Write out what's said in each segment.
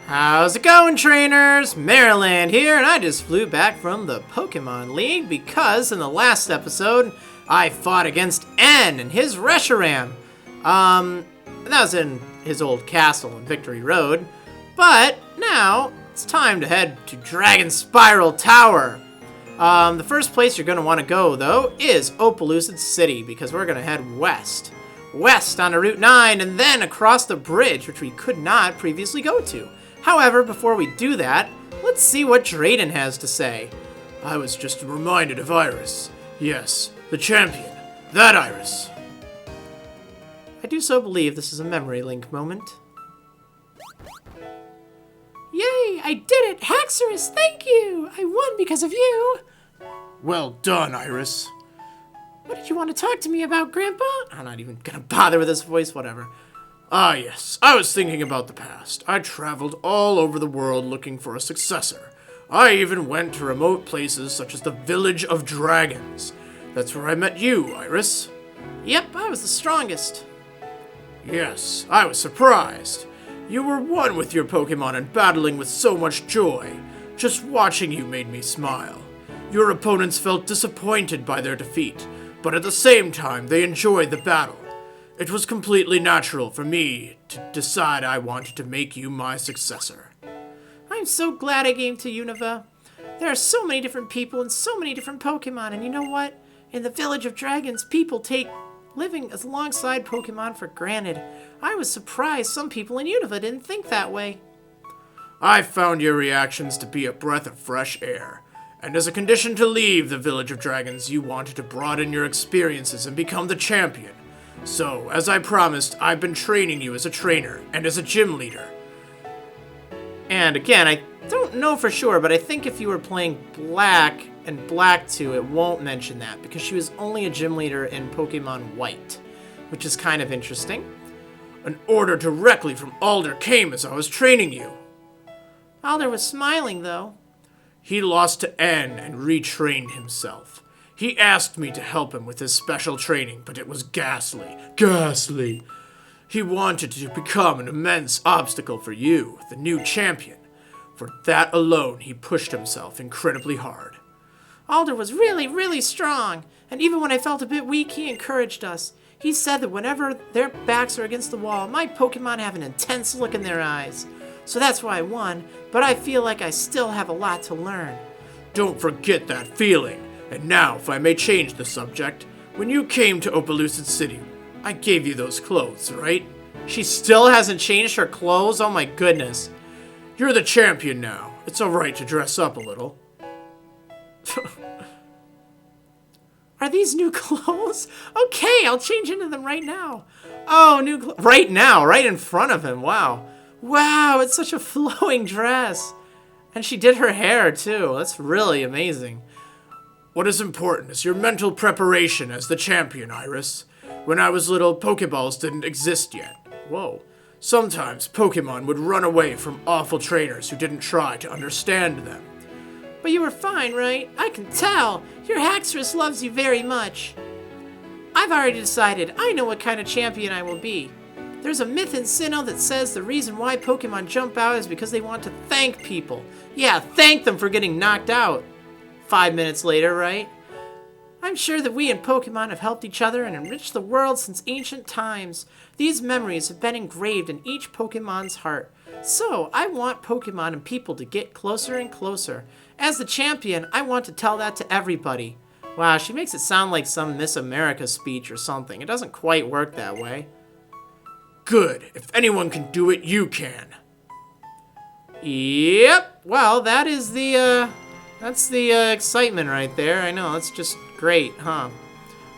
How's it going, trainers? Marriland here, and I just flew back from the Pokemon League because in the last episode, I fought against N and his Reshiram. That was in his old castle in Victory Road. But now, it's time to head to Dragon Spiral Tower. The first place you're going to want to go, though, is Opelucid City, because we're going to head west. West onto Route 9, and then across the bridge, which we could not previously go to. However, before we do that, let's see what Drayden has to say. I was just reminded of Iris. Yes, the champion. That Iris. I do so believe this is a memory link moment. Yay, I did it! Haxorus, thank you! I won because of you! Well done, Iris. What did you want to talk to me about, Grandpa? I'm not even gonna bother with this voice, whatever. Ah, yes. I was thinking about the past. I traveled all over the world looking for a successor. I even went to remote places such as the Village of Dragons. That's where I met you, Iris. Yep, I was the strongest. Yes, I was surprised. You were one with your Pokemon and battling with so much joy. Just watching you made me smile. Your opponents felt disappointed by their defeat, but at the same time they enjoyed the battle. It was completely natural for me to decide I wanted to make you my successor. I'm so glad I came to Unova. There are so many different people and so many different Pokemon, and you know what? In the Village of Dragons, people take living alongside Pokemon for granted. I was surprised some people in Unova didn't think that way. I found your reactions to be a breath of fresh air. And as a condition to leave the Village of Dragons, you wanted to broaden your experiences and become the champion. So, as I promised, I've been training you as a trainer and as a gym leader. And again, I don't know for sure, but I think if you were playing Black and Black 2, it won't mention that, because she was only a gym leader in Pokemon White, which is kind of interesting. An order directly from Alder came as I was training you. Alder was smiling, though. He lost to N and retrained himself. He asked me to help him with his special training, but it was ghastly. Ghastly. He wanted to become an immense obstacle for you, the new champion. For that alone, he pushed himself incredibly hard. Alder was really, really strong, and even when I felt a bit weak, he encouraged us. He said that whenever their backs are against the wall, my Pokemon have an intense look in their eyes. So that's why I won, but I feel like I still have a lot to learn. Don't forget that feeling. And now, if I may change the subject, when you came to Opelucid City, I gave you those clothes, right? She still hasn't changed her clothes? Oh my goodness. You're the champion now. It's alright to dress up a little. Are these new clothes? Okay, I'll change into them right now. Oh, new clothes. Right now, right in front of him. Wow. Wow, it's such a flowing dress. And she did her hair, too. That's really amazing. What is important is your mental preparation as the champion, Iris. When I was little, Pokeballs didn't exist yet. Whoa. Sometimes Pokemon would run away from awful trainers who didn't try to understand them. But you were fine, right? I can tell. Your Haxorus loves you very much. I've already decided. I know what kind of champion I will be. There's a myth in Sinnoh that says the reason why Pokemon jump out is because they want to thank people. Yeah, thank them for getting knocked out. 5 minutes later, right? I'm sure that we and Pokemon have helped each other and enriched the world since ancient times. These memories have been engraved in each Pokemon's heart. So, I want Pokemon and people to get closer and closer. As the champion, I want to tell that to everybody. Wow, she makes it sound like some Miss America speech or something. It doesn't quite work that way. Good. If anyone can do it, you can. Yep. Well, that is the, that's the excitement right there. I know, that's just great, huh?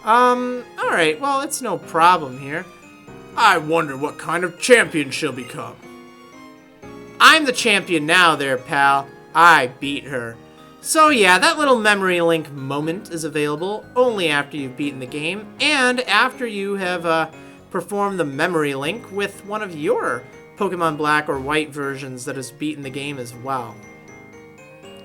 Alright, well, it's no problem here. I wonder what kind of champion she'll become. I'm the champion now there, pal. I beat her. So yeah, that little memory link moment is available only after you've beaten the game, and after you have, performed the memory link with one of your Pokemon Black or White versions that has beaten the game as well.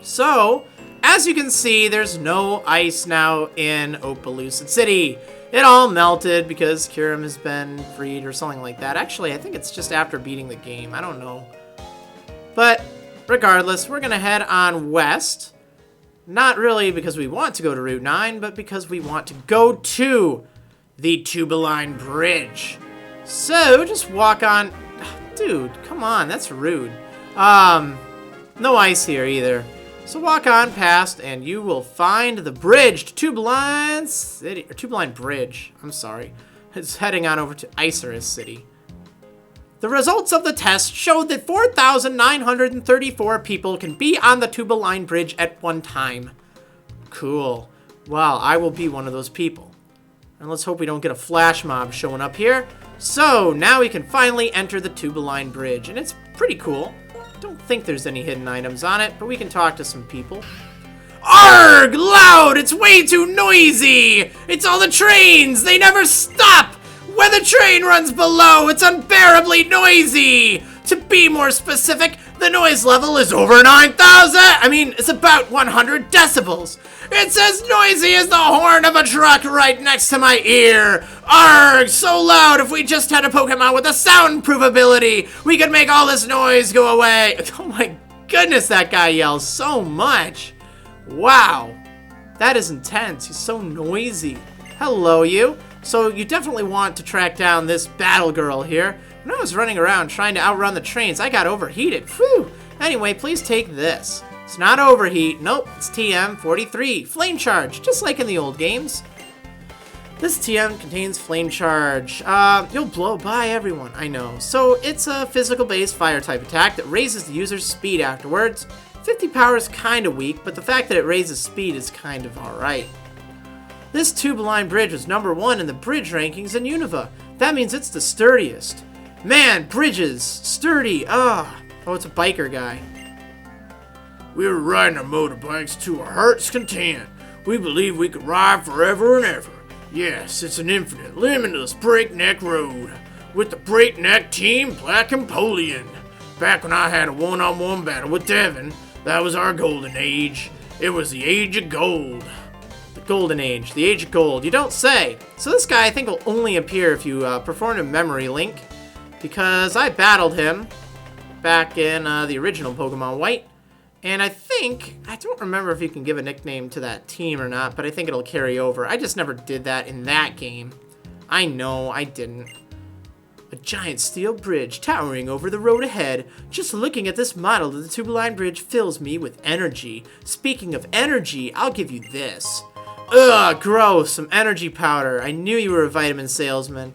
So, as you can see, there's no ice now in Opelucid City. It all melted because Kyurem has been freed or something like that. Actually, I think it's just after beating the game. I don't know. But regardless, we're going to head on west. Not really because we want to go to Route 9, but because we want to go to the Tubeline Bridge. So, just walk on... Dude, come on, that's rude. No ice here either. So walk on past and you will find the bridge to Tubeline City, or Tubeline Bridge, I'm sorry. It's heading on over to Iris City. The results of the test showed that 4,934 people can be on the Tubeline Bridge at one time. Cool. Well, I will be one of those people. And let's hope we don't get a flash mob showing up here. So, now we can finally enter the Tubeline Bridge, and it's pretty cool. Don't think there's any hidden items on it, but we can talk to some people. Arg! Loud! It's way too noisy! It's all the trains! They never stop! When the train runs below, it's unbearably noisy! To be more specific, the noise level is over 9,000! It's about 100 decibels. It's as noisy as the horn of a truck right next to my ear. Arg! So loud, if we just had a Pokemon with a soundproof ability, we could make all this noise go away. Oh my goodness, that guy yells so much. Wow. That is intense. He's so noisy. Hello, you. So you definitely want to track down this battle girl here. When I was running around trying to outrun the trains, I got overheated. Whew. Anyway, please take this. It's not overheat. Nope, it's TM43. Flame charge, just like in the old games. This TM contains flame charge. You'll blow by everyone, I know. So it's a physical-based fire-type attack that raises the user's speed afterwards. 50 power is kind of weak, but the fact that it raises speed is kind of alright. This Tubeline Bridge was #1 in the bridge rankings in Unova. That means it's the sturdiest. Man, bridges, sturdy, Oh, it's a biker guy. We were riding our motorbikes to our heart's content. We believe we could ride forever and ever. Yes, it's an infinite, limitless breakneck road. With the breakneck team Black Empoleon. Back when I had a one-on-one battle with Devin, that was our golden age. It was the age of gold. The golden age, the age of gold, you don't say. So this guy I think will only appear if you perform a memory link. Because I battled him back in the original Pokemon White. And I don't remember if you can give a nickname to that team or not, but I think it'll carry over. I just never did that in that game. I know, I didn't. A giant steel bridge towering over the road ahead. Just looking at this model of the Tubeline Bridge fills me with energy. Speaking of energy, I'll give you this. Ugh, gross, some energy powder. I knew you were a vitamin salesman.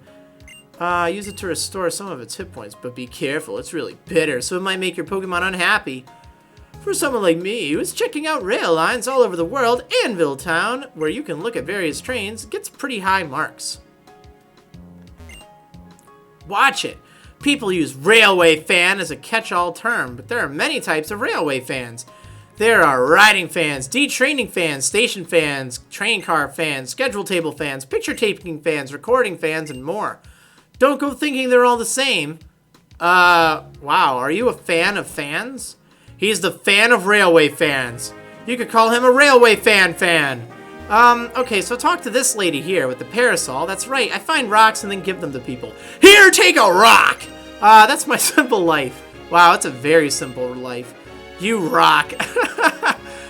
Use it to restore some of its hit points, but be careful, it's really bitter, so it might make your Pokemon unhappy. For someone like me, who's checking out rail lines all over the world, Anvil Town, where you can look at various trains, gets pretty high marks. Watch it! People use railway fan as a catch-all term, but there are many types of railway fans. There are riding fans, detraining fans, station fans, train car fans, schedule table fans, picture taking fans, recording fans, and more. Don't go thinking they're all the same. Wow, are you a fan of fans? He's the fan of railway fans. You could call him a railway fan. Okay, so talk to this lady here with the parasol. That's right, I find rocks and then give them to people. Here, take a rock! That's my simple life. Wow, it's a very simple life. You rock.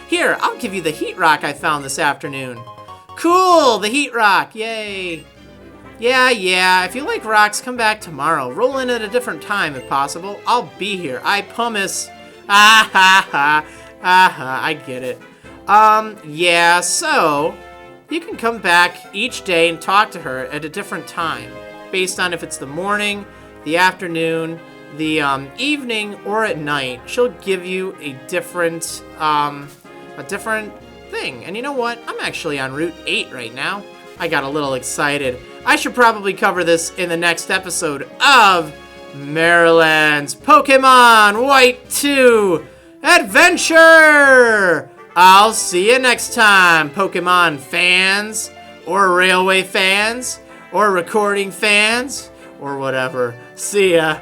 Here, I'll give you the heat rock I found this afternoon. Cool, the heat rock, yay. Yeah, if you like rocks, come back tomorrow. Roll in at a different time if possible. I'll be here, I promise. I get it. Yeah, so you can come back each day and talk to her at a different time, based on if it's the morning, the afternoon, the evening, or at night. She'll give you a different thing. And you know what? I'm actually on Route 8 right now. I got a little excited. I should probably cover this in the next episode of Marriland's Pokemon White 2 Adventure! I'll see you next time, Pokemon fans, or railway fans, or recording fans, or whatever. See ya.